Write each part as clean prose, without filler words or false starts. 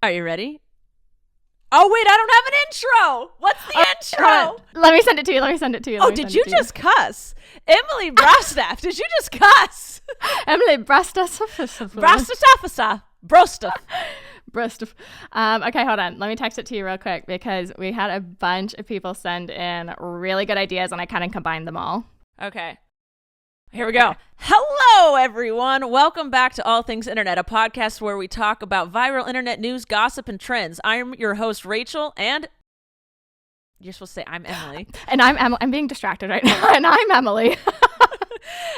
Are you ready? Oh, wait, I don't have an intro. What's the intro? Let me send it to you. Oh, did you just cuss? Emily Brastaff, did you just cuss? Emily Brastaff. Brastaff. Okay, hold on. Let me text it to you real quick because we had a bunch of people send in really good ideas and I kind of combined them all. Okay. Here we go. Hello, everyone. Welcome back to All Things Internet, a podcast where we talk about viral internet news, gossip, and trends. I'm your host, Rachel, and you're supposed to say I'm Emily. And I'm being distracted right now, and I'm Emily.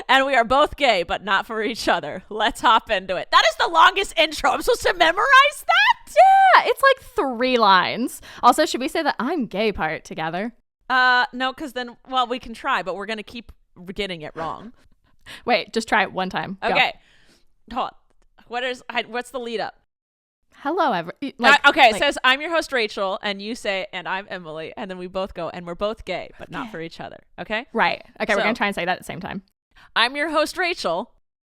And we are both gay, but not for each other. Let's hop into it. That is the longest intro. I'm supposed to memorize that? Yeah, it's like 3 lines. Also, should we say the I'm gay part together? No, because then, well, we can try, but we're going to keep getting it wrong. Wait, just try it one time. Go. Okay. Hold on. What's the lead up? Hello, it says I'm your host Rachel, and you say and I'm Emily, and then we both go and we're both gay, but not for each other. Okay? Right. Okay, we're gonna try and say that at the same time. I'm your host Rachel,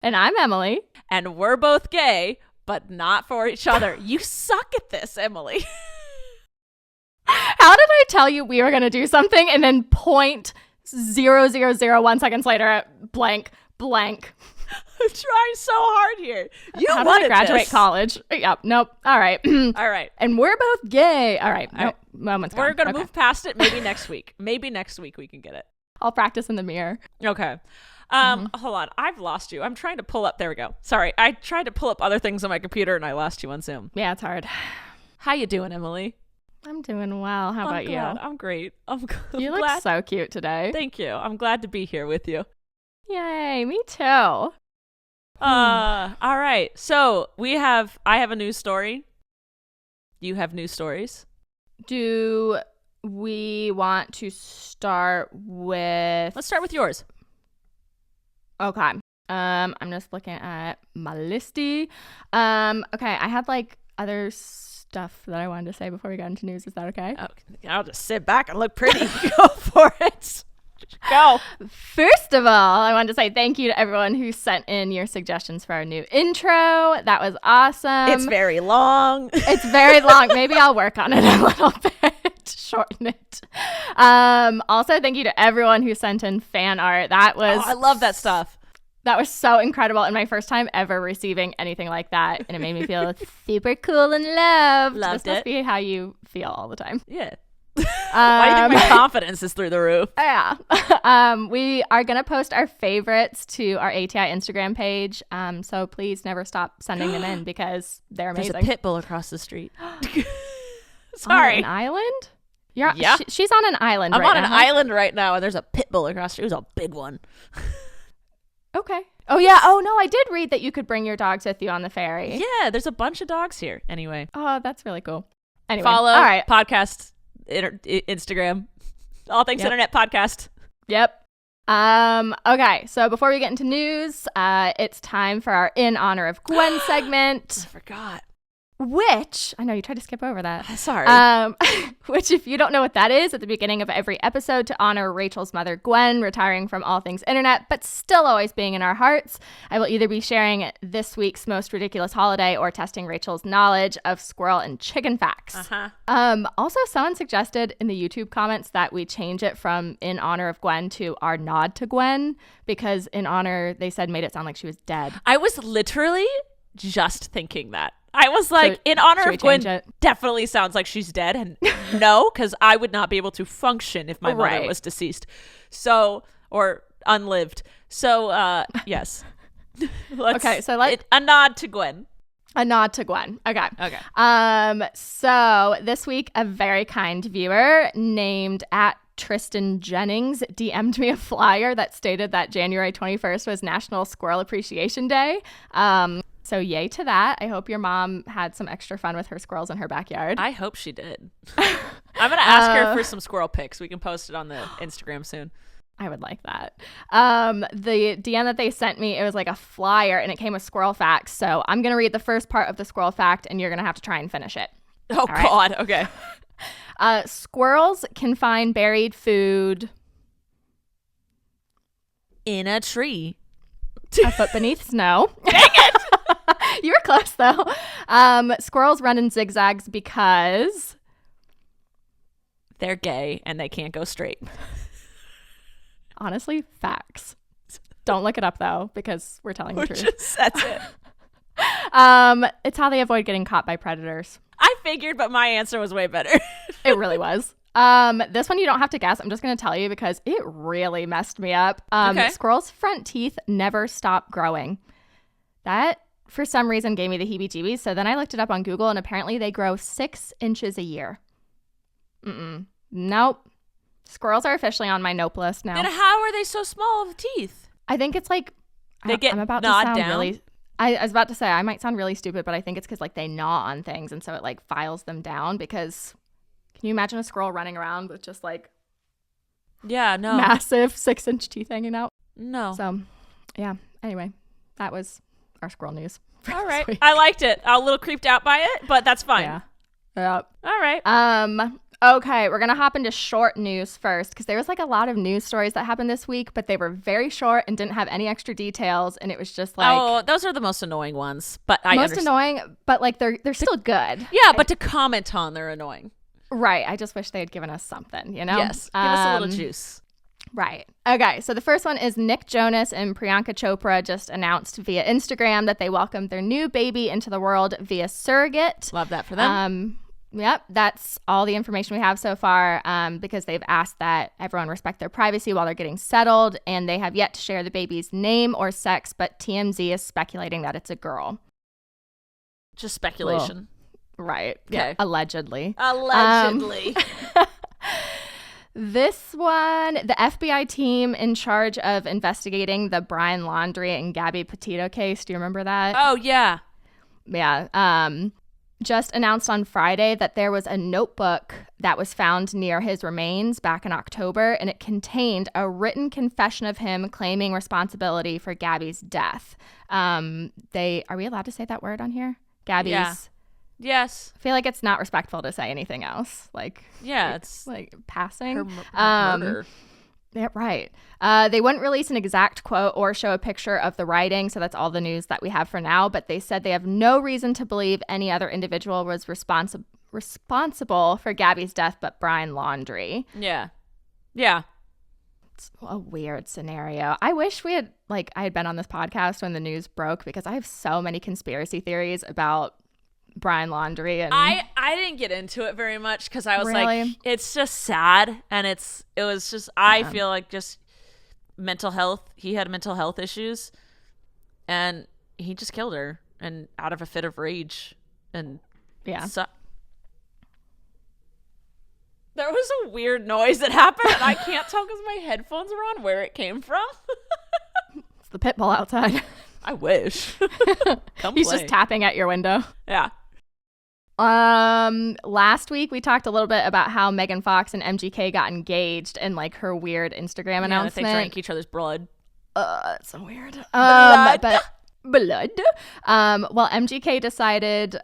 and I'm Emily, and we're both gay, but not for each other. You suck at this, Emily. How did I tell you we were gonna do something and then 0.0001 seconds later at blank? I'm trying so hard here. How did I graduate college? Yep. Nope. All right. All right. And we're both gay. All right. Nope. Moment's gone. We're going to move past it maybe next week. Maybe next week we can get it. I'll practice in the mirror. Okay. Hold on. I've lost you. I'm trying to pull up. There we go. Sorry. I tried to pull up other things on my computer and I lost you on Zoom. Yeah, it's hard. How you doing, Emily? I'm doing well. How about you? I'm great. You look so cute today. Thank you. I'm glad to be here with you. Yay, me too. All right. So I have a news story. You have news stories. Do we want to start with... Let's start with yours. Okay. I'm just looking at my listy. Okay, I had like other stuff that I wanted to say before we got into news. Is that okay? Okay. I'll just sit back and look pretty. Go for it. Go. First of all, I wanted to say thank you to everyone who sent in your suggestions for our new intro. That was awesome. It's very long. It's very long. Maybe I'll work on it a little bit. Shorten it. Also, thank you to everyone who sent in fan art. I love that stuff. That was so incredible and my first time ever receiving anything like that. And it made me feel super cool and loved. This must be how you feel all the time. Yeah. Why do you think my confidence is through the roof? Yeah. We are going to post our favorites to our ATI Instagram page. So please never stop sending them in because they're amazing. There's a pit bull across the street. Sorry. On an island? Yeah. She's on an island I'm on an island right now and there's a pit bull across the street. It was a big one. Okay. Oh, yeah. Oh, no, I did read that you could bring your dogs with you on the ferry. Yeah, there's a bunch of dogs here. Anyway. Oh, that's really cool. Anyway. Follow all right. podcast. Instagram, All Things Internet podcast. Yep. Okay, so before we get into news, it's time for our In Honor of Gwen segment. I forgot. Which, I know you tried to skip over that. Sorry. Which, if you don't know what that is, at the beginning of every episode to honor Rachel's mother, Gwen, retiring from all things internet, but still always being in our hearts, I will either be sharing this week's most ridiculous holiday or testing Rachel's knowledge of squirrel and chicken facts. Also, someone suggested in the YouTube comments that we change it from In Honor of Gwen to Our Nod to Gwen, because In Honor, they said, made it sound like she was dead. I was literally just thinking that. I was like, In Honor of Gwen definitely sounds like she's dead. And no, because I would not be able to function if my mother was deceased. So, or unlived. So, yes. A nod to Gwen. A nod to Gwen. Okay. So this week, a very kind viewer named @Tristan Jennings DM'd me a flyer that stated that January 21st was National Squirrel Appreciation Day. So yay to that. I hope your mom had some extra fun with her squirrels in her backyard. I hope she did. I'm going to ask her for some squirrel pics. We can post it on the Instagram soon. I would like that. The DM that they sent me, it was like a flyer and it came with squirrel facts. So I'm going to read the first part of the squirrel fact and you're going to have to try and finish it. Oh, God. Okay. Squirrels can find buried food in a tree. A foot beneath snow. Dang it! You were close, though. Squirrels run in zigzags because they're gay and they can't go straight. Honestly, facts. Don't look it up, though, because we're telling the truth. That's it. It's how they avoid getting caught by predators. I figured, but my answer was way better. It really was. This one you don't have to guess. I'm just going to tell you because it really messed me up. Okay. Squirrels' front teeth never stop growing. That, for some reason, gave me the heebie-jeebies. So then I looked it up on Google, and apparently they grow 6 inches a year. Nope. Squirrels are officially on my nope list now. Then how are they so small of teeth? I think it's like they get I'm about gnawed to sound down. Really. I was about to say I might sound really stupid, but I think it's because like they gnaw on things, and so it like files them down. Because can you imagine a squirrel running around with just like massive 6-inch teeth hanging out? No. So yeah. Anyway, that was our squirrel news. All right. I liked it. I'm a little creeped out by it, but that's fine. Yeah. Yep. All right. Okay, we're going to hop into short news first because there was like a lot of news stories that happened this week, but they were very short and didn't have any extra details, and it was just like... Oh, those are the most annoying ones, but I most understand. Annoying, but like they're still good. Yeah, but to comment on, they're annoying. Right. I just wish they had given us something, you know? Yes. Give us a little juice. Right. Okay, so the first one is Nick Jonas and Priyanka Chopra just announced via Instagram that they welcomed their new baby into the world via surrogate. Love that for them. Yep, that's all the information we have so far because they've asked that everyone respect their privacy while they're getting settled, and they have yet to share the baby's name or sex, but TMZ is speculating that it's a girl. Just speculation. Well, right. Okay. Yeah, allegedly. This one, the FBI team in charge of investigating the Brian Laundrie and Gabby Petito case. Do you remember that? Oh, yeah. Yeah. Just announced on Friday that there was a notebook that was found near his remains back in October, and it contained a written confession of him claiming responsibility for Gabby's death. Are we allowed to say that word on here? Gabby's. Yeah. Yes. I feel like it's not respectful to say anything else. Like, yeah, it's like passing. Her murder. Yeah, right. They wouldn't release an exact quote or show a picture of the writing, so that's all the news that we have for now. But they said they have no reason to believe any other individual was responsible for Gabby's death but Brian Laundrie. Yeah. Yeah. It's a weird scenario. I wish I had been on this podcast when the news broke because I have so many conspiracy theories about Brian Laundrie, and I didn't get into it very much because I was really? like, it's just sad, and it was just I feel like just mental health. He had mental health issues, and he just killed her, and out of a fit of rage, and yeah. So, there was a weird noise that happened, and I can't tell because my headphones were on where it came from. It's the pit bull outside. I wish. He's just tapping at your window. Yeah. Last week we talked a little bit about how Megan Fox and MGK got engaged and like her weird Instagram announcement. That they drank each other's blood. That's so weird. Blood. Blood. Well, MGK decided,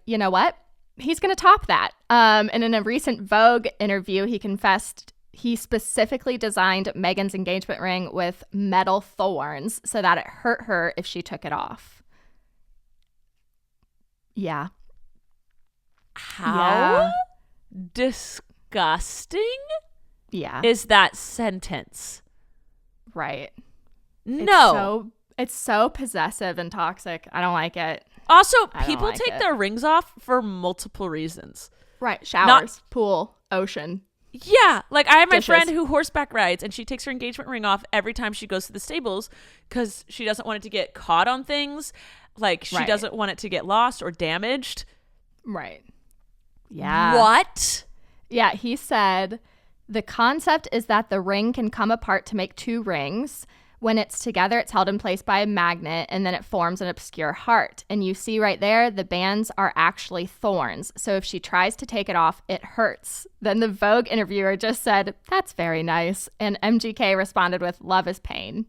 you know what? He's going to top that. And in a recent Vogue interview, he confessed he specifically designed Megan's engagement ring with metal thorns so that it hurt her if she took it off. Yeah. How disgusting is that sentence? Right. No. It's so possessive and toxic. I don't like it. Also, people take their rings off for multiple reasons. Right. Showers, pool, ocean. Yeah. Like I have my dishes. friend who horseback rides, and she takes her engagement ring off every time she goes to the stables because she doesn't want it to get caught on things. Like she doesn't want it to get lost or damaged. Right. Yeah. What? Yeah. He said the concept is that the ring can come apart to make 2 rings. When it's together, it's held in place by a magnet, and then it forms an obscure heart. And you see right there, the bands are actually thorns. So if she tries to take it off, it hurts. Then the Vogue interviewer just said, "That's very nice." And MGK responded with, "Love is pain."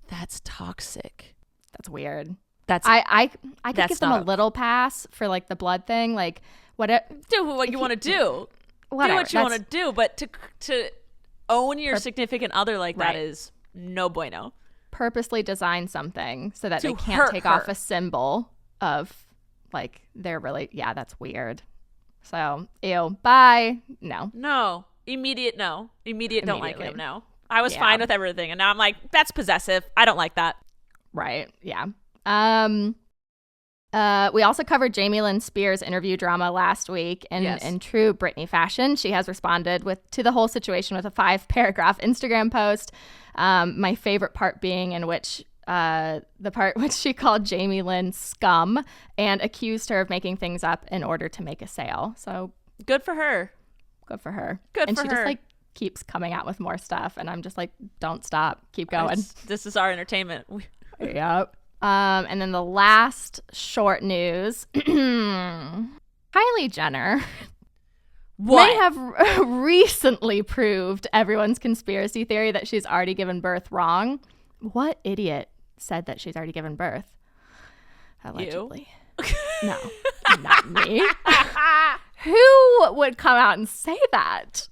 That's toxic. That's weird. That's I could give them a little pass for like the blood thing. Like do what you want to do. Whatever. Do what you want to do, but to own your significant other like that is no bueno. purposely designed something so that to they can't take her. off a symbol of like they're really, that's weird. So, ew, bye. No. Immediate don't like him. No. I was fine with everything, and now I'm like, that's possessive. I don't like that. Right. Yeah. We also covered Jamie Lynn Spears' interview drama last week, and in true Britney fashion, she has responded to the whole situation with a 5-paragraph Instagram post. My favorite part being in which the part which she called Jamie Lynn scum and accused her of making things up in order to make a sale. So good for her. And she just like keeps coming out with more stuff, and I'm just like, don't stop, keep going. This is our entertainment. Yep. And then the last short news, Kylie Jenner may have recently proved everyone's conspiracy theory that she's already given birth wrong. What idiot said that she's already given birth? Allegedly. You? No, not me. Who would come out and say that?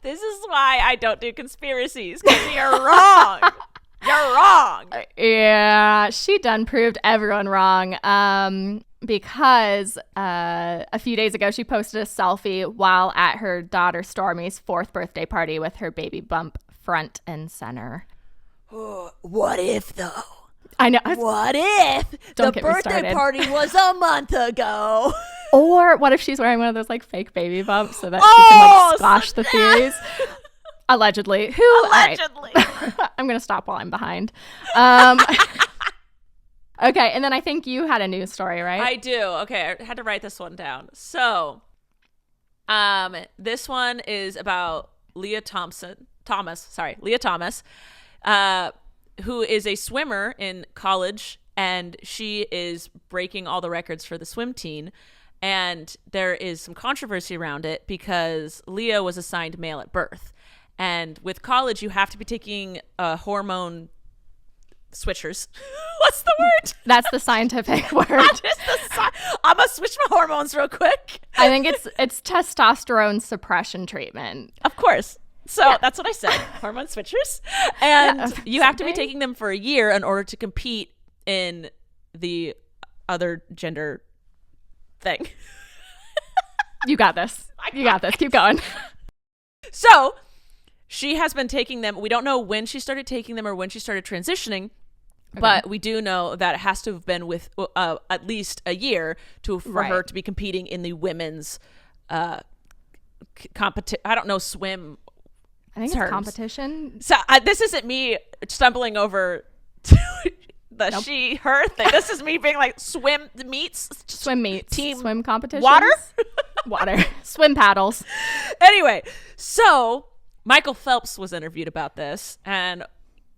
This is why I don't do conspiracies, because you're wrong. You're wrong. Yeah, she done proved everyone wrong. Because a few days ago, she posted a selfie while at her daughter Stormy's 4th birthday party with her baby bump front and center. What if, though? I know. What if the birthday party was a month ago? Or what if she's wearing one of those like fake baby bumps so that she can like squash the theories? Allegedly. Allegedly. Right. I'm going to stop while I'm behind. Okay, and then I think you had a news story, right? I do. Okay, I had to write this one down. So, this one is about Leah Thomas, who is a swimmer in college, and she is breaking all the records for the swim team. And there is some controversy around it because Leah was assigned male at birth. And with college, you have to be taking hormone switchers. What's the word? That's the scientific word. I'm going to switch my hormones real quick. I think it's testosterone suppression treatment. Of course. So that's what I said. Hormone switchers. And you have to be taking them for a year in order to compete in the other gender thing. You got this. Keep going. So she has been taking them. We don't know when she started taking them or when she started transitioning, but we do know that it has to have been with at least a year for her to be competing in the women's competition. I don't know, swim. I think it's competition. So this isn't me stumbling over the she, her thing. This is me being like swim meets, team swim competition, water, swim paddles. Anyway, so Michael Phelps was interviewed about this, and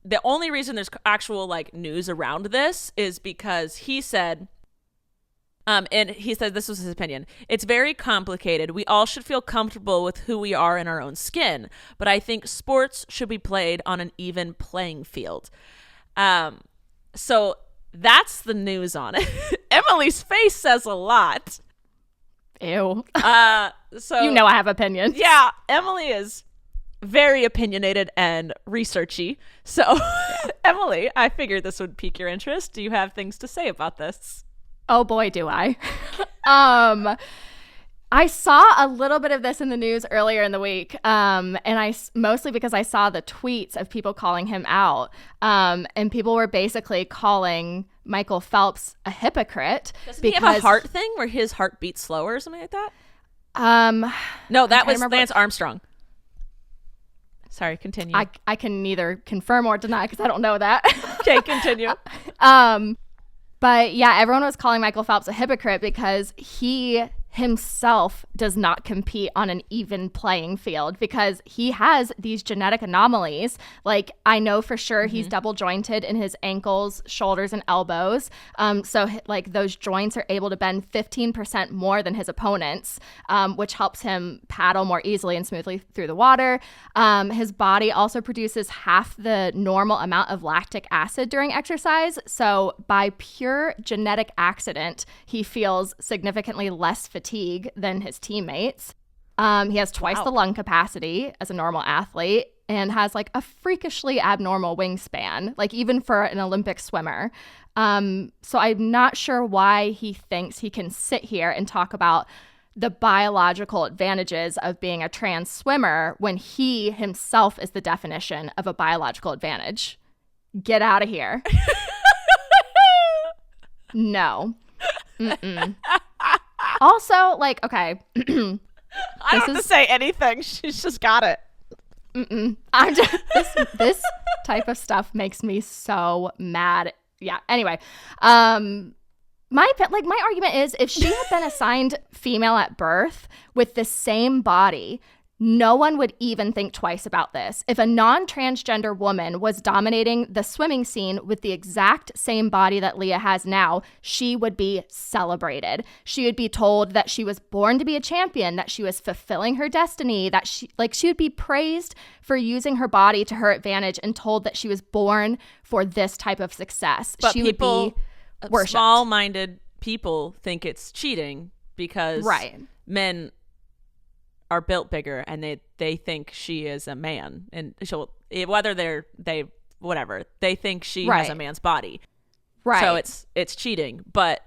the only reason there's actual like news around this is because he said, this was his opinion. It's very complicated. We all should feel comfortable with who we are in our own skin, but I think sports should be played on an even playing field. So that's the news on it. Emily's face says a lot. Ew. So I have opinions. Yeah, Emily is very opinionated and researchy. So, Emily, I figured this would pique your interest. Do you have things to say about this? Oh boy, do I. I saw a little bit of this in the news earlier in the week, and mostly because I saw the tweets of people calling him out, and people were basically calling Michael Phelps a hypocrite. Doesn't he have a heart thing where his heart beats slower or something like that? No, that was Lance Armstrong. Sorry, continue. I can neither confirm or deny because I don't know that. Okay, continue. But yeah, everyone was calling Michael Phelps a hypocrite because he himself does not compete on an even playing field because he has these genetic anomalies. Like, I know for sure he's double jointed in his ankles, shoulders, and elbows. So like those joints are able to bend 15% more than his opponents, which helps him paddle more easily and smoothly through the water. His body also produces half the normal amount of lactic acid during exercise. So by pure genetic accident, he feels significantly less fatigue than his teammates. He has twice the lung capacity as a normal athlete, and has like a freakishly abnormal wingspan, like even for an Olympic swimmer. So I'm not sure why he thinks he can sit here and talk about the biological advantages of being a trans swimmer when he himself is the definition of a biological advantage. Get out of here. No. Mm-mm. Also, like, okay. I don't have to say anything. She's just got it. I'm just, this type of stuff makes me so mad. Yeah. Anyway, my argument is if she had been assigned female at birth with the same body, no one would even think twice about this. If a non-transgender woman was dominating the swimming scene with the exact same body that Leah has now, she would be celebrated. She would be told that she was born to be a champion, that she was fulfilling her destiny, that she would be praised for using her body to her advantage and told that she was born for this type of success. But she would be worshipped. Small-minded people think it's cheating because men are built bigger and they think she is a man, and they think she has a man's body, so it's cheating. But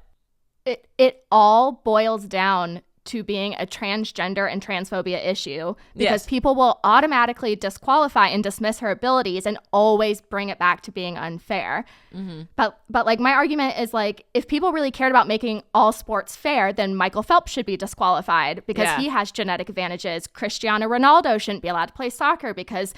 it all boils down to being a transgender and transphobia issue, because people will automatically disqualify and dismiss her abilities and always bring it back to being unfair. But like my argument is like, if people really cared about making all sports fair, then Michael Phelps should be disqualified because he has genetic advantages. Cristiano Ronaldo shouldn't be allowed to play soccer because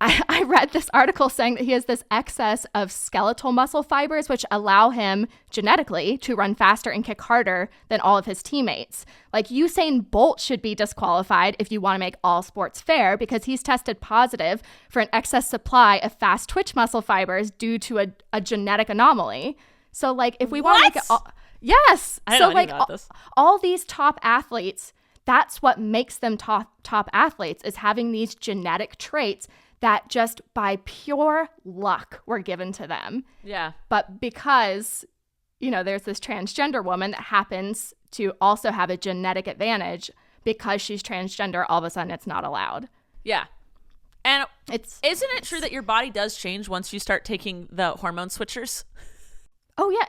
I read this article saying that he has this excess of skeletal muscle fibers, which allow him genetically to run faster and kick harder than all of his teammates. Like Usain Bolt should be disqualified if you want to make all sports fair because he's tested positive for an excess supply of fast twitch muscle fibers due to a genetic anomaly. So like if we want to make it all, I don't know anything about this. All these top athletes, that's what makes them top athletes, is having these genetic traits that just by pure luck were given to them. Yeah. But because, there's this transgender woman that happens to also have a genetic advantage, because she's transgender, all of a sudden it's not allowed. Yeah. And isn't it true that your body does change once you start taking the hormone switchers? Oh, yeah.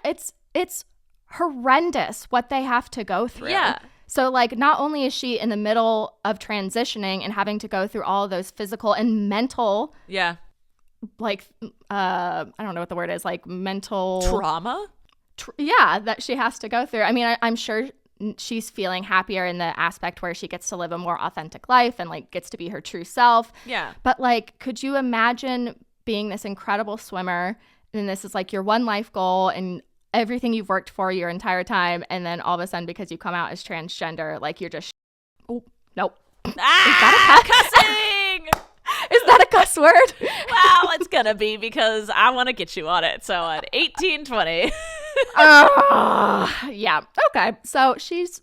It's horrendous what they have to go through. Yeah. So, like, not only is she in the middle of transitioning and having to go through all of those physical and mental, like, I don't know what the word is, like mental trauma. That she has to go through. I mean, I'm sure she's feeling happier in the aspect where she gets to live a more authentic life and like gets to be her true self. Yeah. But like, could you imagine being this incredible swimmer and this is like your one life goal and everything you've worked for your entire time, and then all of a sudden because you come out as transgender, like you're just nope. Is that cussing? Is that a cuss word? Well, it's gonna be because I want to get you on it. So at 1820. Yeah. Okay. So she's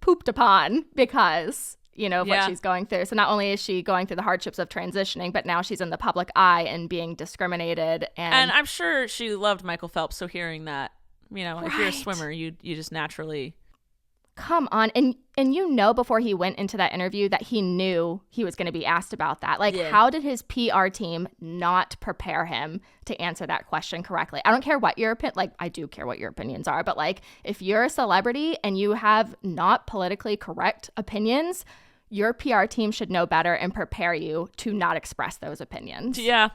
pooped upon because of what she's going through. So not only is she going through the hardships of transitioning, but now she's in the public eye and being discriminated. And I'm sure she loved Michael Phelps. So hearing that, if you're a swimmer, you just naturally. Come on. And before he went into that interview that he knew he was going to be asked about that. Like, how did his PR team not prepare him to answer that question correctly? I don't care what your I do care what your opinions are, but like, if you're a celebrity and you have not politically correct opinions, your PR team should know better and prepare you to not express those opinions. Yeah.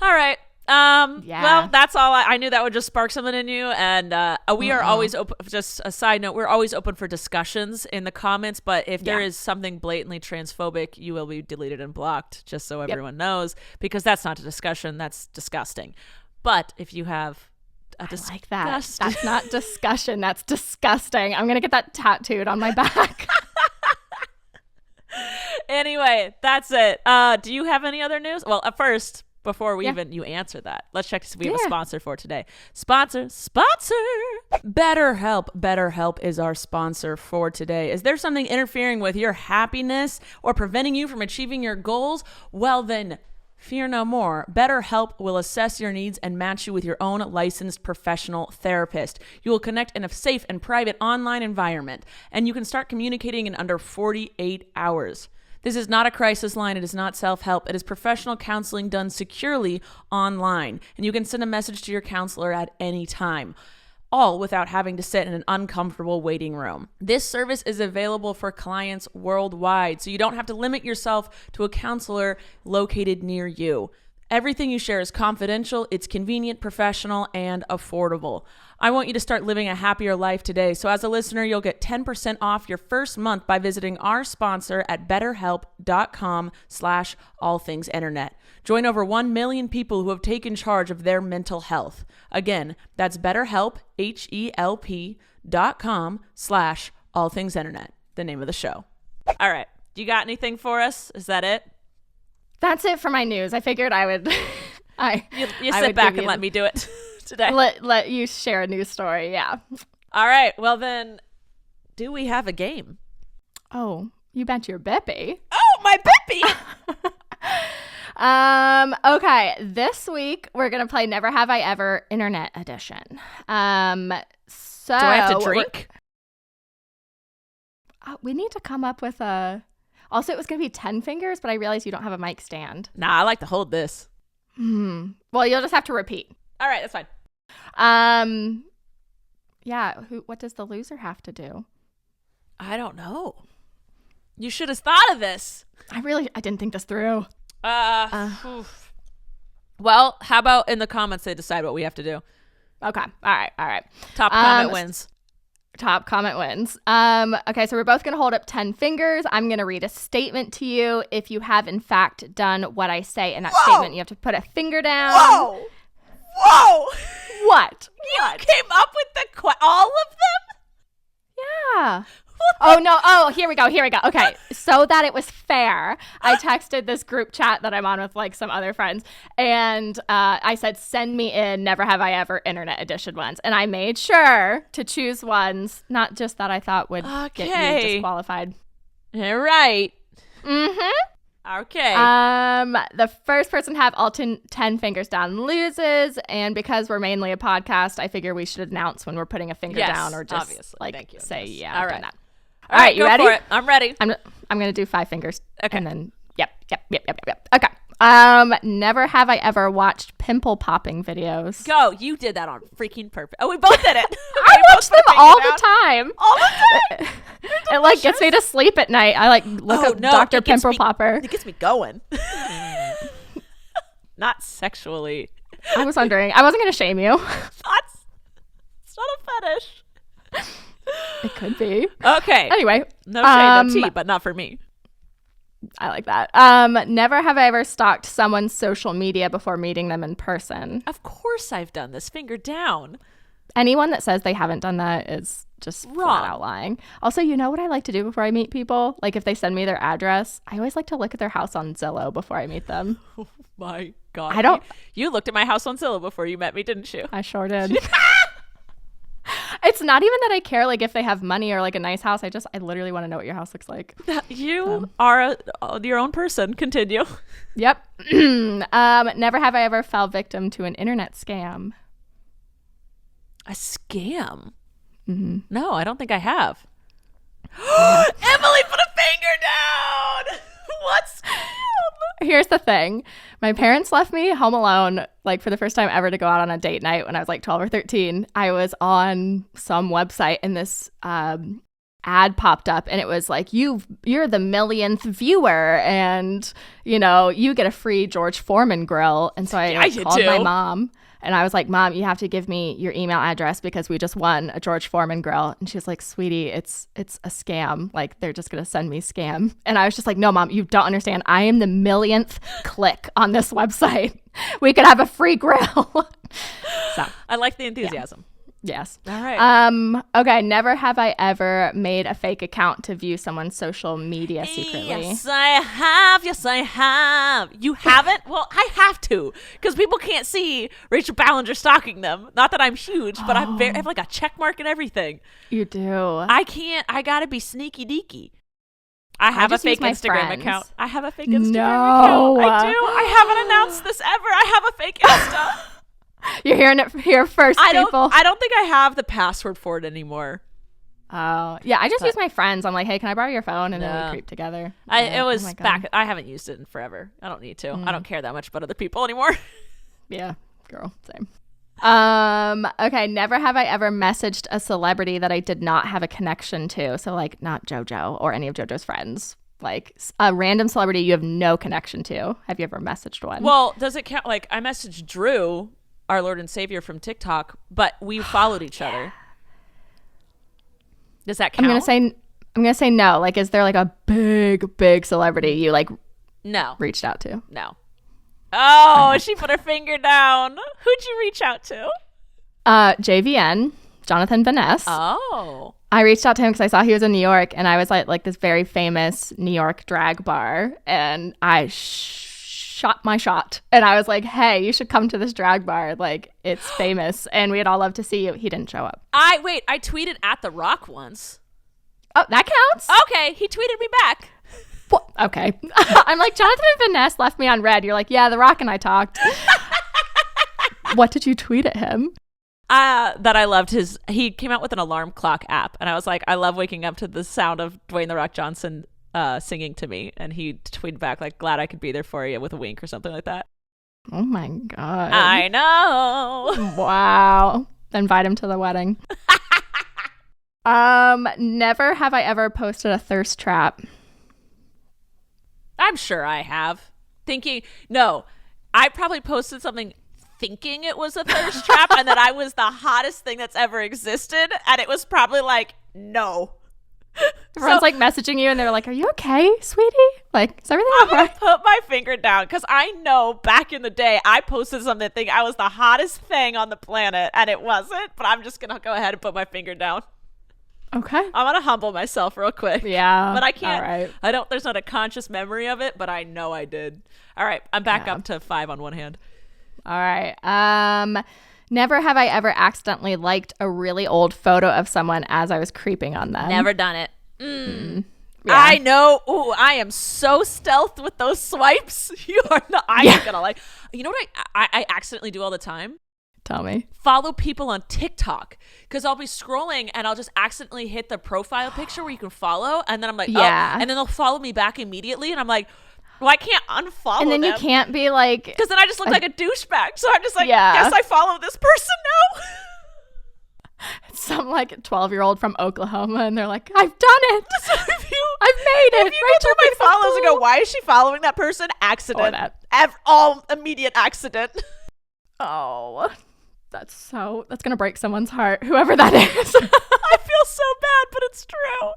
All right. Well, that's all. I knew that would just spark something in you, and we are always open. Just a side note, we're always open for discussions in the comments, but if there is something blatantly transphobic, you will be deleted and blocked, just so everyone knows, because that's not a discussion. That's disgusting. But if you have I like that. That's not discussion. That's disgusting. I'm gonna get that tattooed on my back. Anyway, that's it. Do you have any other news? Well, first, before we you answer that, let's check to see if we have a sponsor for today. Sponsor. BetterHelp is our sponsor for today. Is there something interfering with your happiness or preventing you from achieving your goals? Well, then fear no more. BetterHelp will assess your needs and match you with your own licensed professional therapist. You will connect in a safe and private online environment, and you can start communicating in under 48 hours. This is not a crisis line. It is not self-help. It is professional counseling done securely online. And you can send a message to your counselor at any time, all without having to sit in an uncomfortable waiting room. This service is available for clients worldwide, so you don't have to limit yourself to a counselor located near you. Everything you share is confidential, it's convenient, professional, and affordable. I want you to start living a happier life today. So as a listener, you'll get 10% off your first month by visiting our sponsor at betterhelp.com/allthingsinternet. Join over 1 million people who have taken charge of their mental health. Again, that's BetterHelp, HELP.com/allthingsinternet, the name of the show. All right. You got anything for us? Is that it? That's it for my news. I figured I would. You sit back and let me do it today. Let you share a news story. Yeah. All right. Well, then, do we have a game? Oh, you bet your bippy. Oh, my bippy. Okay. This week we're gonna play Never Have I Ever Internet Edition. So do I have to drink? We need to come up with a. Also, it was going to be 10 fingers, but I realized you don't have a mic stand. Nah, I like to hold this. Well, you'll just have to repeat. All right, that's fine. Yeah, what does the loser have to do? I don't know. You should have thought of this. I didn't think this through. Well, how about in the comments they decide what we have to do? Okay. All right. Top comment wins. Top comment wins. Okay, so we're both going to hold up 10 fingers. I'm going to read a statement to you. If you have, in fact, done what I say in that statement, you have to put a finger down. Whoa! What? You came up with all of them? Yeah. Oh, no. Oh, here we go. Okay. So that it was fair, I texted this group chat that I'm on with like some other friends. And I said, send me in Never Have I Ever Internet Edition ones. And I made sure to choose ones, not just that I thought would get you disqualified. All right. Mm-hmm. Okay. The first person to have all 10 fingers down loses. And because we're mainly a podcast, I figure we should announce when we're putting a finger down or just say, yeah, I've done that. All right, you ready? For it. I'm ready. I'm going to do 5 fingers. Okay. And then, yep. Okay. Never have I ever watched pimple popping videos. Go. You did that on freaking purpose. Oh, we both did it. I watch them all the time. All the time. It gets me to sleep at night. I look up Dr. Pimple Popper. It gets me going. Not sexually. I was wondering. I wasn't going to shame you. It's not a fetish. It could be. Okay. Anyway. No shade, no tea, but not for me. I like that. Never have I ever stalked someone's social media before meeting them in person. Of course I've done this. Finger down. Anyone that says they haven't done that is just wrong. Flat out lying. Also, you know what I like to do before I meet people? Like if they send me their address, I always like to look at their house on Zillow before I meet them. Oh my God. You looked at my house on Zillow before you met me, didn't you? I sure did. It's not even that I care like if they have money or like a nice house. I literally want to know what your house looks like. You are your own person. Continue. Yep. Never have I ever fell victim to an internet scam. A scam? Mm-hmm. No, I don't think I have. Emily, put a finger down. What scam? Here's the thing. My parents left me home alone, like for the first time ever to go out on a date night when I was like 12 or 13. I was on some website and this ad popped up and it was like, you're the millionth viewer and, you get a free George Foreman grill. And so I called my mom. And I was like, Mom, you have to give me your email address because we just won a George Foreman grill. And she was like, sweetie, it's a scam. Like, they're just going to send me scam. And I was just like, no, Mom, you don't understand. I am the millionth click on this website. We could have a free grill. So I like the enthusiasm. Yeah. Yes. All right. Okay. Never have I ever made a fake account to view someone's social media secretly. Yes, I have. Yes, I have. You haven't? Well, I have to because people can't see Rachel Ballinger stalking them. Not that I'm huge, but I have like a check mark and everything. You do. I can't. I gotta be sneaky deaky. I have a fake Instagram account. I have a fake Instagram account. I do. I haven't announced this ever. I have a fake Insta. You're hearing it here first, people. I don't think I have the password for it anymore. Oh, yeah. I just use my friends. I'm like, hey, can I borrow your phone? And then we creep together. It was back. I haven't used it in forever. I don't need to. I don't care that much about other people anymore. Yeah, girl, same. Okay, never have I ever messaged a celebrity that I did not have a connection to. So like not JoJo or any of JoJo's friends. Like a random celebrity you have no connection to. Have you ever messaged one? Well, does it count? Like I messaged Drew, our Lord and Savior from TikTok, but we followed each other. Does that count? I'm gonna say no. Like, is there like a big celebrity you like reached out to? No. Oh, she put her finger down. Who'd you reach out to? JVN, Jonathan Van Ness. Oh. I reached out to him because I saw he was in New York, and I was like this very famous New York drag bar, and I shot my shot, and I was like, hey, you should come to this drag bar, like it's famous, and we'd all love to see you. He didn't show up. I tweeted at The Rock once. Oh, that counts. Okay, he tweeted me back. Well, okay. I'm like, Jonathan Van Ness left me on red. You're like, yeah, The Rock and I talked. What did you tweet at him? That I loved he came out with an alarm clock app, and I was like, I love waking up to the sound of Dwayne The Rock Johnson singing to me, and he tweeted back like, glad I could be there for you, with a wink or something like that. Oh my god. I know. Wow. Invite him to the wedding. Never have I ever posted a thirst trap. I'm sure I have. I probably posted something thinking it was a thirst trap and that I was the hottest thing that's ever existed, and it was probably like, no. Everyone's like messaging you and they're like, are you okay, sweetie? Like, is everything all right? I'm gonna put my finger down because I know back in the day I posted something thinking I was the hottest thing on the planet, and it wasn't, but I'm just gonna go ahead and put my finger down. Okay. I'm gonna humble myself real quick. Yeah. But I can't. All right. There's not a conscious memory of it, but I know I did. All right. I'm back up to 5 on one hand. All right. Never have I ever accidentally liked a really old photo of someone as I was creeping on them. Never done it. Yeah. I know. Ooh, I am so stealth with those swipes. You are not. I'm not gonna like. You know what I accidentally do all the time? Tell me. Follow people on TikTok, because I'll be scrolling and I'll just accidentally hit the profile picture where you can follow, and then I'm like, yeah, and then they'll follow me back immediately, and I'm like, well, I can't unfollow and then them. You can't be like, because then I just look like a douchebag. So I'm just like, yes, I follow this person now. Some like 12-year-old from Oklahoma, and they're like, I've done it. I've made it. If you go through my follows and go, why is she following that person? Accident. All immediate accident. Oh, that's gonna break someone's heart, whoever that is. I feel so bad, but it's true.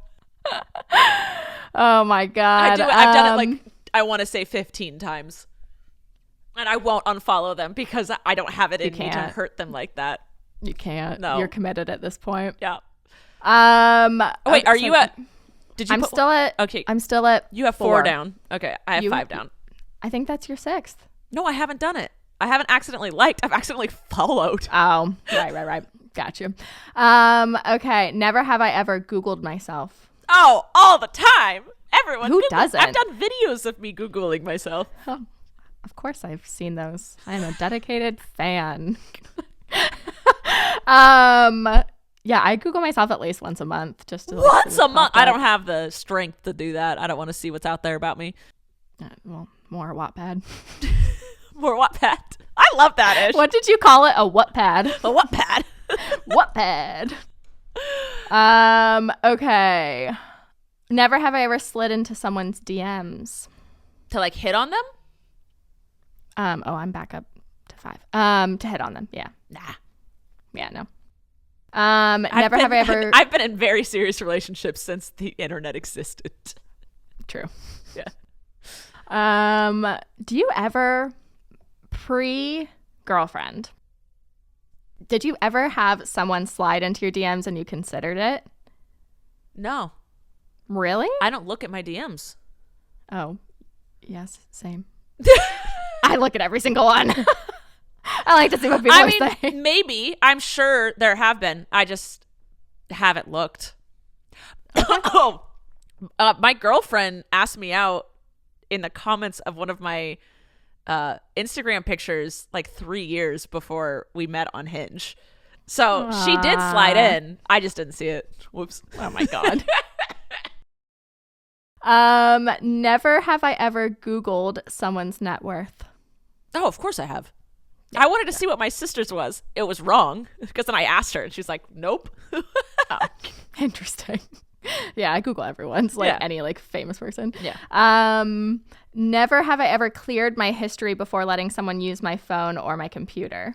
Oh my god. I've done it like, I want to say 15 times, and I won't unfollow them because I don't have it in me to hurt them like that. You can't. No, you're committed at this point. Yeah. Wait, are you at? Did you? I'm still at. Okay. I'm still at. You have 4 down. Okay, I have 5 down. I think that's your 6th. No, I haven't done it. I haven't accidentally liked. I've accidentally followed. Oh, right. Got you. Okay. Never have I ever Googled myself. Oh, all the time. Everyone. Who doesn't? I've done videos of me Googling myself. Oh, of course I've seen those. I am a dedicated fan. Yeah, I Google myself at least once a month. Just to, like, once a month. I don't have the strength to do that. I don't want to see what's out there about me. Well, more Wattpad. More Wattpad. I love that, Ish. What did you call it? A Wattpad. A Wattpad. Wattpad. Okay. Never have I ever slid into someone's DMs. To like hit on them? I'm back up to 5. To hit on them. Yeah. Nah. Yeah, no. Never have I ever. I've been in very serious relationships since the internet existed. True. Yeah. Do you ever pre-girlfriend? Did you ever have someone slide into your DMs and you considered it? No. Really? I don't look at my DMs. Oh, yes, same. I look at every single one. I like to see what people say. Maybe. I'm sure there have been. I just haven't looked. My girlfriend asked me out in the comments of one of my Instagram pictures like 3 years before we met on Hinge. So she did slide in. I just didn't see it. Whoops. Oh my God. Never have I ever Googled someone's net worth. Oh, of course I have. I wanted to see what my sister's was. It was wrong because then I asked her and she's like, nope. Oh, interesting. Yeah, I Google everyone's, like any like famous person. Yeah. Never have I ever cleared my history before letting someone use my phone or my computer.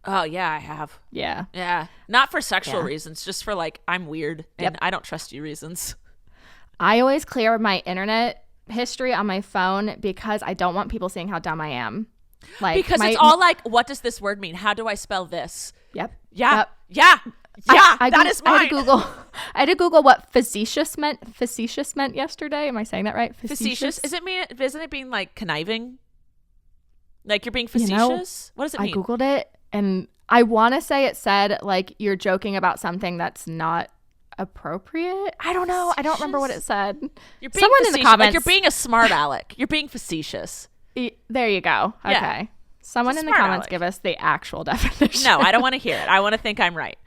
Oh, yeah, I have. Yeah. Yeah. Not for sexual reasons, just for like, I'm weird and I don't trust you reasons. I always clear my internet history on my phone because I don't want people seeing how dumb I am. Like, because it's all like, what does this word mean? How do I spell this? Yep. Yeah. Yep. Yeah. Yeah. That is mine. I had to Google what facetious meant yesterday. Am I saying that right? Facetious? Isn't it being like conniving? Like you're being facetious? What does it mean? I Googled it and I want to say it said like you're joking about something that's not appropriate. I don't know. I don't remember what it said. You're being Someone facetious. In the comments. Like you're being a smart aleck. You're being facetious. There you go. Okay. Yeah. Someone in the comments give us the actual definition. No, I don't want to hear it. I want to think I'm right.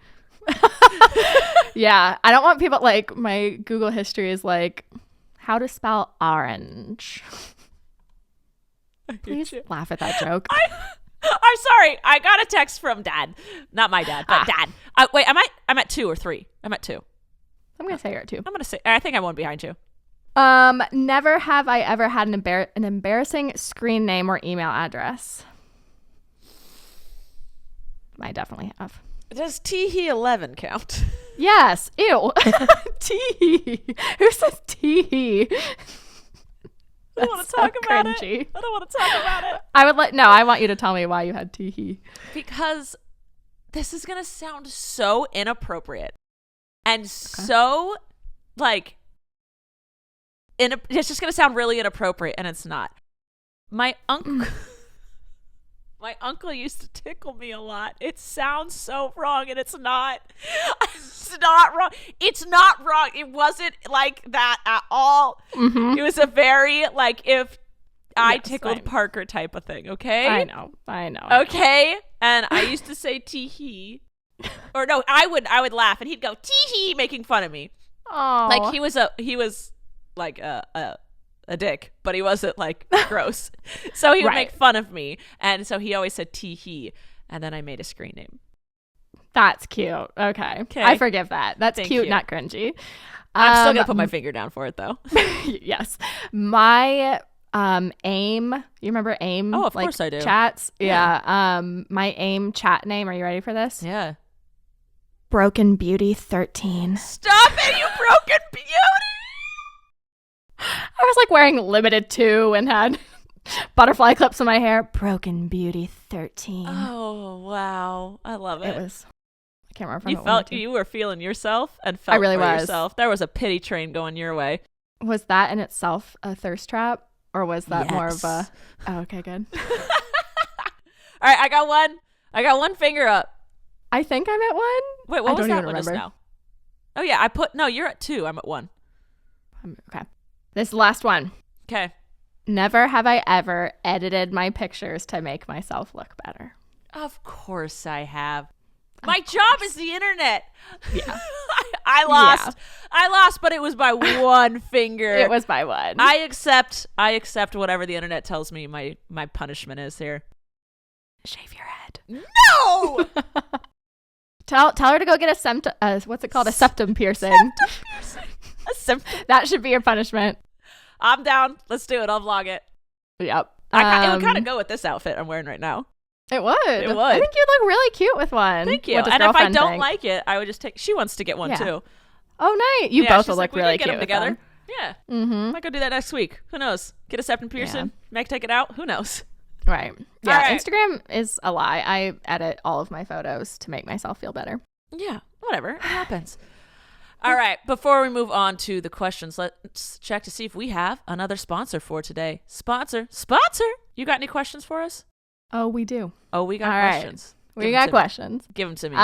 Yeah. I don't want people like my Google history is like how to spell orange. Please laugh at that joke. I'm sorry. I got a text from Dad. Not my dad, but Dad. Wait, I'm at 2 or 3. I'm at 2. I'm going to say you're at 2. I'm going to say, I think I'm one behind you. Never have I ever had an embarrassing screen name or email address. I definitely have. Does Teehee 11 count? Yes. Ew. Teehee. Who says Teehee? I don't want to talk about it. I don't want to talk about it. I want you to tell me why you had Teehee. Because this is going to sound so inappropriate and so like it's just going to sound really inappropriate and it's not. My uncle used to tickle me a lot. It sounds so wrong and it's not. It's not wrong. It's not wrong. It wasn't like that at all. Mm-hmm. It was a very like if I tickled Parker type of thing, okay? I know. Okay? And I used to say tee-hee. Or no, I would laugh and he'd go tee-hee making fun of me. Oh. Like he was like a dick, but he wasn't like gross. So he would make fun of me. And so he always said tee-hee. And then I made a screen name. That's cute. Okay. I forgive that. That's cute, not cringy. I'm still going to put my finger down for it though. Yes. My AIM, you remember AIM? Oh, of course I do. Chats? Yeah. My AIM chat name, are you ready for this? Yeah. Broken Beauty 13. Stop it, you Broken Beauty! I was like wearing Limited 2 and had butterfly clips in my hair. Broken Beauty 13. Oh, wow. I love it. I can't remember. You were feeling yourself and felt for yourself. There was a pity train going your way. Was that in itself a thirst trap? Or was that more of a... Oh, okay, good. All right, I got one finger up. I think I'm at 1. Wait, what was that one just now? Oh, yeah, you're at 2. I'm at 1. Okay. This is the last one. Okay. Never have I ever edited my pictures to make myself look better. Of course I have. My job is the internet. Yeah. I lost. Yeah. I lost, but it was by 1 finger. It was by 1. I accept whatever the internet tells me my punishment is here. Shave your head. No! Tell her to go get what's it called? A septum piercing. That should be your punishment. I'm down. Let's do it. I'll vlog it. Yep. It would kind of go with this outfit I'm wearing right now. It would. I think you'd look really cute with one. Thank you. And if I don't like it, I would just take... She wants to get one too. Oh, nice. You both will look really cute together. Them. Yeah. Mm-hmm. Might go do that next week. Who knows? Get a septum piercing. Might take it out. Who knows? Right. Yeah. Right. Instagram is a lie. I edit all of my photos to make myself feel better. Yeah. Whatever. It happens. All right. Before we move on to the questions, let's check to see if we have another sponsor for today. Sponsor. You got any questions for us? Oh, we do. Oh, we got questions. We got questions. Give them to me.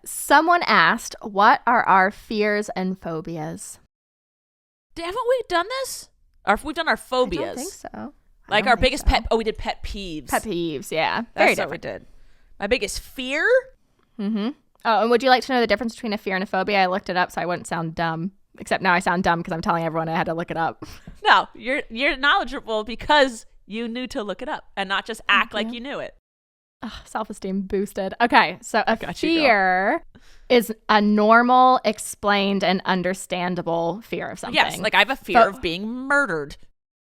Someone asked, what are our fears and phobias? Haven't we done this? Or if we've done our phobias? I don't think so. Like our biggest pet. Oh, we did pet peeves. Pet peeves, yeah. That's what we did. My biggest fear? Mm-hmm. Oh, and would you like to know the difference between a fear and a phobia? I looked it up so I wouldn't sound dumb. Except now I sound dumb because I'm telling everyone I had to look it up. No, you're knowledgeable because you knew to look it up and not just act like you knew it. Self-esteem boosted. Okay, so a fear is a normal, explained, and understandable fear of something. Yes, like I have a fear of being murdered.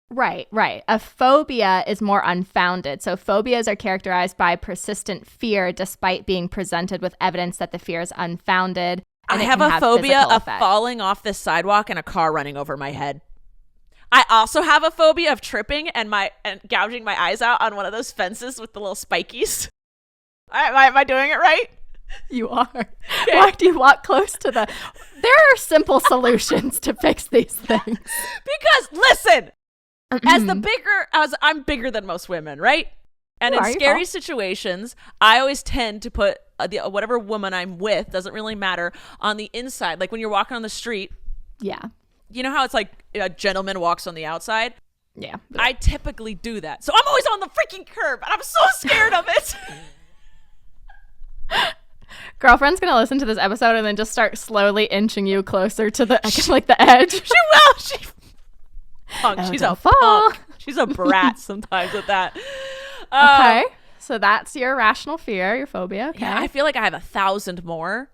Right. A phobia is more unfounded. So phobias are characterized by persistent fear despite being presented with evidence that the fear is unfounded. I have a phobia of falling off this sidewalk and a car running over my head. I also have a phobia of tripping and gouging my eyes out on one of those fences with the little spikies. Am I doing it right? You are. Okay. Why do you walk close to the... There are simple solutions to fix these things. Because, listen, I'm bigger than most women, right? And in scary situations, I always tend to put whatever woman I'm with, doesn't really matter, on the inside. Like when you're walking on the street. Yeah. You know how it's like a gentleman walks on the outside? Yeah. I typically do that. So I'm always on the freaking curb, and I'm so scared of it. Girlfriend's gonna listen to this episode and then just start slowly inching you closer to the the edge. She will. She's a punk. She's a brat sometimes with that. Okay, so that's your irrational fear, your phobia. Okay. Yeah, I feel like I have 1,000 more.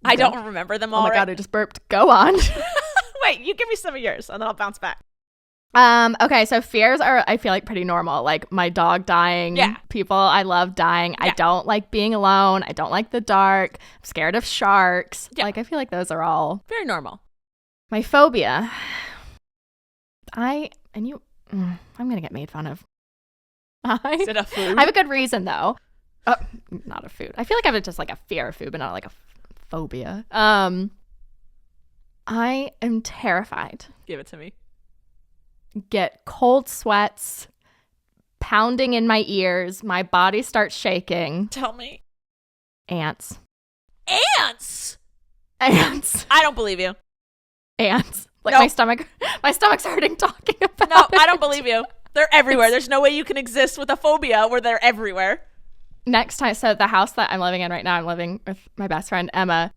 I don't remember them all. Oh my God, I just burped. Go on. Wait, you give me some of yours and then I'll bounce back. Okay, so fears are, I feel like, pretty normal. Like my dog dying. Yeah. People I love dying. Yeah. I don't like being alone. I don't like the dark. I'm scared of sharks. Yeah. Like I feel like those are all very normal. My phobia. I'm gonna get made fun of. Is it a food? I have a good reason though. Not a food. I feel like I have just like a fear of food, but not like a phobia. I am terrified. Give it to me. Get cold sweats pounding in my ears. My body starts shaking. Tell me. Ants. Ants? Ants. I don't believe you. Ants. Like nope. My stomach's hurting talking about No, I don't believe you. They're everywhere. There's no way you can exist with a phobia where they're everywhere. Next time, so the house that I'm living in right now, I'm living with my best friend, Emma.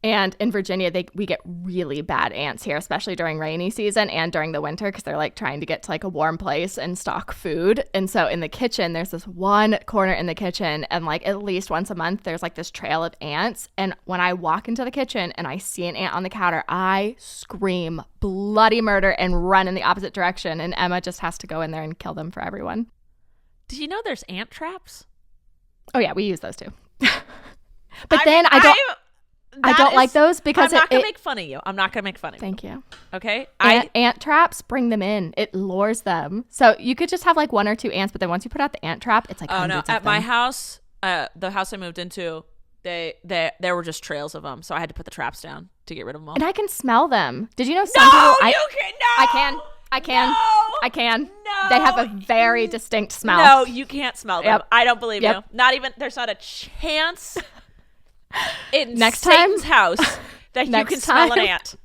And in Virginia, we get really bad ants here, especially during rainy season and during the winter because they're like trying to get to like a warm place and stock food. And so in the kitchen, there's this one corner in the kitchen and like at least once a month, there's like this trail of ants. And when I walk into the kitchen and I see an ant on the counter, I scream bloody murder and run in the opposite direction. And Emma just has to go in there and kill them for everyone. Do you know there's ant traps? Oh, yeah, we use those too. But I don't like those because I'm not going to make fun of you. I'm not going to make fun of you. Thank you. Okay? Ant traps, bring them in. It lures them. So you could just have like one or two ants, but then once you put out the ant trap, it's like hundreds of them. At my house, the house I moved into, there were just trails of them. So I had to put the traps down to get rid of them all. And I can smell them. Did you know some people... You can. No! I can. No! They have a very distinct smell. No, you can't smell them. Yep. I don't believe you. There's not a chance... in Satan's house that you can smell an ant.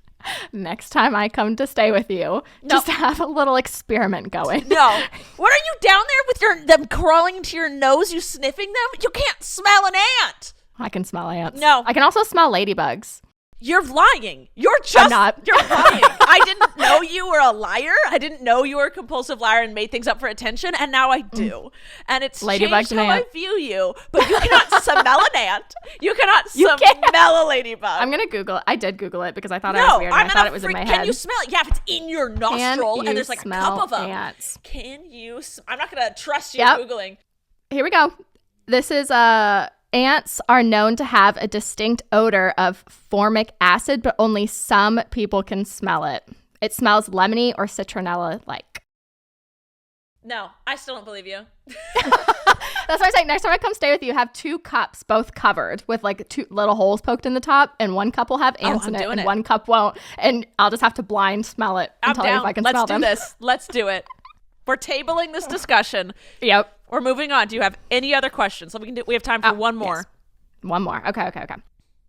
Next time I come to stay with you, just have a little experiment going. No. What are you down there with them crawling into your nose, you sniffing them? You can't smell an ant. I can smell ants. No. I can also smell ladybugs. You're lying. You're not. You're lying. I didn't know you were a liar. I didn't know you were a compulsive liar and made things up for attention, and now I do. And it's ladybugs changed how I view you. But you cannot smell an ant. You cannot smell a ladybug. I'm gonna Google it. I did Google it because I thought I was weird. And I thought it was in my head. Can you smell it? Yeah, if it's in your nostril and there's like a cup of them. Ants? Can you? I'm not gonna trust you Googling. Here we go. This is Ants are known to have a distinct odor of formic acid, but only some people can smell it. It smells lemony or citronella-like. No, I still don't believe you. That's what I'm saying. Next time I come stay with you, have 2 cups, both covered with like 2 little holes poked in the top, and one cup will have ants in it, and one cup won't. And I'll just have to blind smell it and tell you if I can smell them. Let's do it. We're tabling this discussion. Yep. We're moving on. Do you have any other questions? We have time for one more. Yes. One more. Okay.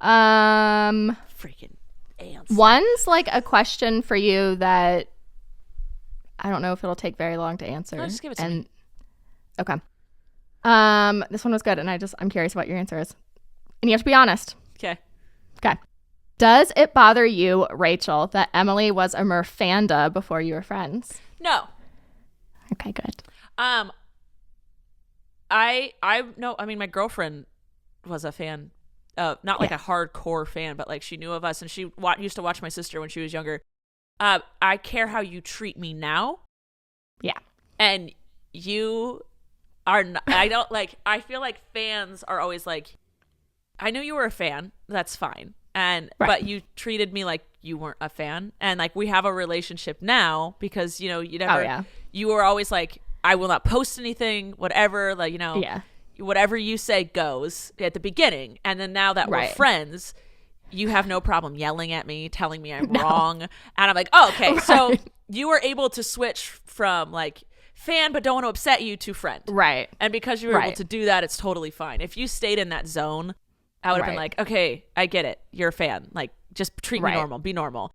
Freaking ants. One's like a question for you that I don't know if it'll take very long to answer. No, just give it to me. Okay. This one was good, and I'm curious what your answer is. And you have to be honest. Okay. Okay. Does it bother you, Rachel, that Emily was a Murfanda before you were friends? No. Okay, good. I mean, my girlfriend was a fan. Not like a hardcore fan, but like she knew of us, and she used to watch my sister when she was younger. I care how you treat me now. Yeah. And you are not, I don't like, I feel like fans are always like, I knew you were a fan. That's fine. But you treated me like you weren't a fan. And like, we have a relationship now because, you were always like, I will not post anything, whatever, like, whatever you say goes at the beginning. And then now that we're friends, you have no problem yelling at me, telling me I'm wrong. And I'm like, oh, okay. Right. So you were able to switch from like fan, but don't want to upset you, to friend. Right. And because you were able to do that, it's totally fine. If you stayed in that zone, I would have been like, okay, I get it. You're a fan. Like, just treat me normal. Be normal.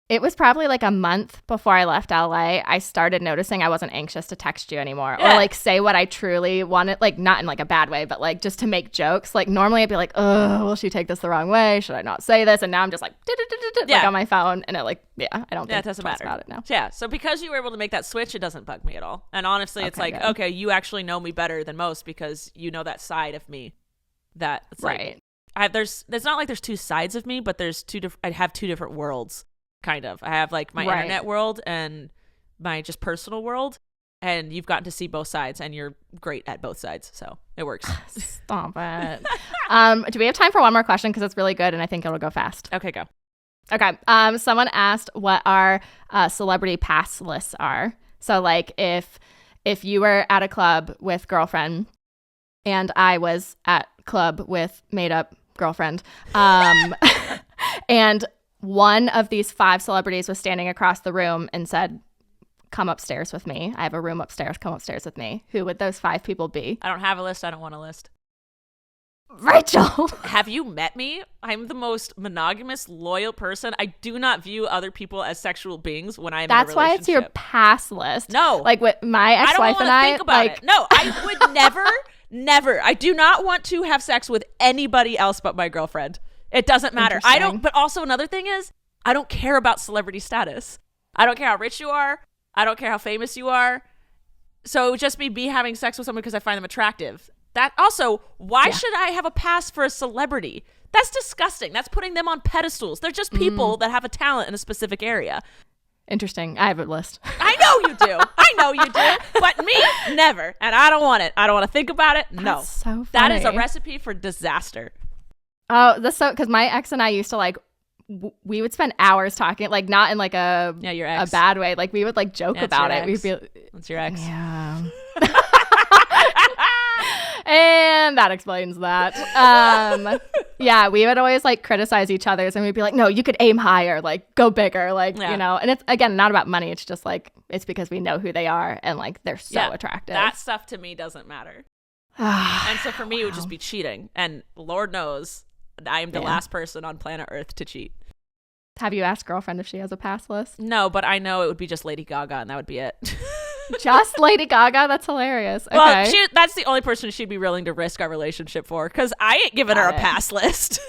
It was probably like a month before I left LA. I started noticing I wasn't anxious to text you anymore or like say what I truly wanted, like not in like a bad way, but like just to make jokes. Like normally I'd be like, oh, will she take this the wrong way? Should I not say this? And now I'm just like, like on my phone, and it like, I don't think it doesn't matter about it now. Yeah. So because you were able to make that switch, it doesn't bug me at all. And honestly, it's like, okay, you actually know me better than most because you know that side of me that it's like, there's not like there's two sides of me, but there's I have two different worlds. Kind of. I have like my internet world and my just personal world, and you've gotten to see both sides, and you're great at both sides, so it works. Stop it. Do we have time for one more question, because it's really good and I think it'll go fast? Okay, go. Okay. Someone asked what our celebrity pass lists are. So like if you were at a club with girlfriend and I was at club with made up girlfriend, and one of these 5 celebrities was standing across the room and said, come upstairs with me. I have a room upstairs. Come upstairs with me. Who would those 5 people be? I don't have a list. I don't want a list. Rachel! Have you met me? I'm the most monogamous, loyal person. I do not view other people as sexual beings when I'm in a relationship. That's why it's your pass list. No. Like with my ex-wife and I. Think about it. No, I would never. I do not want to have sex with anybody else but my girlfriend. It doesn't matter. I don't, but also another thing is, I don't care about celebrity status. I don't care how rich you are. I don't care how famous you are. So it would just be me having sex with someone because I find them attractive. That also, why should I have a pass for a celebrity? That's disgusting. That's putting them on pedestals. They're just people that have a talent in a specific area. Interesting. I have a list. I know you do. But me, never. And I don't want it. I don't want to think about it. No. That's so funny. That is a recipe for disaster. Oh, that's so, because my ex and I used to like, we would spend hours talking, like not in like a bad way. Like we would like joke about it. We'd be, that's your ex. Yeah. And that explains that. Yeah, we would always like criticize each other's, and we'd be like, no, you could aim higher, like go bigger, like, you know. And it's, again, not about money. It's just like, it's because we know who they are and like they're so attractive. That stuff to me doesn't matter. And so for me, it would just be cheating. And Lord knows I am the last person on planet Earth to cheat. Have you asked girlfriend if she has a pass list? No, but I know it would be just Lady Gaga, and that would be it. Just Lady Gaga? That's hilarious. Okay. Well, that's the only person she'd be willing to risk our relationship for, because I ain't giving her a pass list.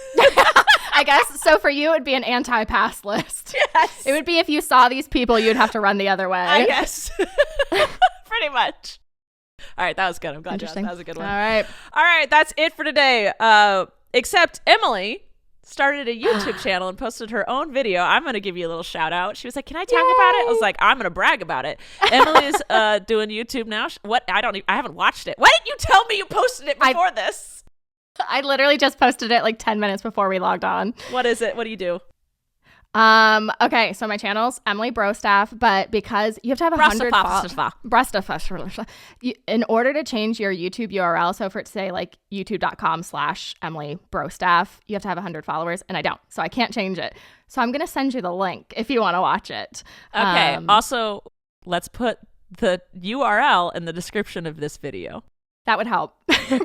I guess. So for you, it'd be an anti-pass list. Yes. It would be if you saw these people, you'd have to run the other way. I guess. Pretty much. All right, that was good. I'm glad that was a good one. All right, that's it for today. Except Emily started a YouTube channel and posted her own video. I'm going to give you a little shout out. She was like, can I talk about it? I was like, I'm going to brag about it. Emily's doing YouTube now. I haven't watched it. Why didn't you tell me you posted it before this? I literally just posted it like 10 minutes before we logged on. What is it? What do you do? Okay, so my channel's Emily Brostaff, but because you have to have 100 followers, in order to change your YouTube URL, so for it to say like youtube.com/Emily Brostaff, you have to have 100 followers, and I don't, so I can't change it. So I'm gonna send you the link if you want to watch it. Okay. Also, let's put the URL in the description of this video. That would help.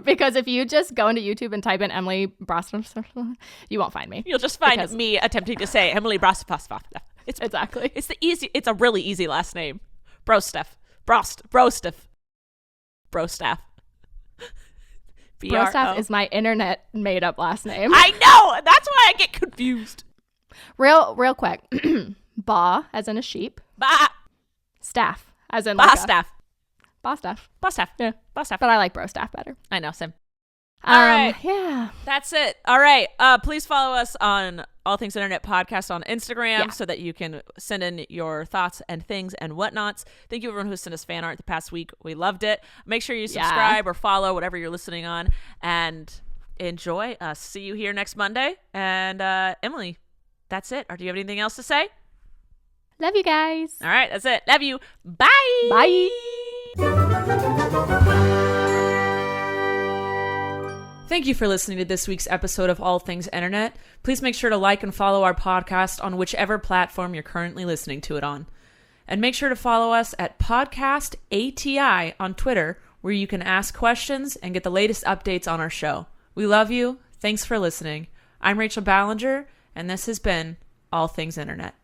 Because if you just go into YouTube and type in Emily Brostaff, you won't find me. You'll just find me attempting to say Emily Brostaff. Exactly. It's a really easy last name. Brostaff. Brostaff. Brostaff is my internet made up last name. I know. That's why I get confused. Real quick. Ba, as in a sheep. Ba. Staff, as in like staff. Ba staff. Ba staff. Yeah. Ba staff. But I like bro staff better. I know, same. All right. Yeah. That's it. All right. Please follow us on All Things Internet Podcast on Instagram so that you can send in your thoughts and things and whatnots. Thank you everyone who sent us fan art the past week. We loved it. Make sure you subscribe or follow whatever you're listening on and enjoy us. See you here next Monday. And Emily, that's it. Or do you have anything else to say? Love you guys. All right. That's it. Love you. Bye. Bye. Thank you for listening to this week's episode of All Things Internet. Please make sure to like and follow our podcast on whichever platform you're currently listening to it on. And make sure to follow us at Podcast ATI on Twitter, where you can ask questions and get the latest updates on our show. We love you. Thanks for listening. I'm Rachel Ballinger, and this has been All Things Internet.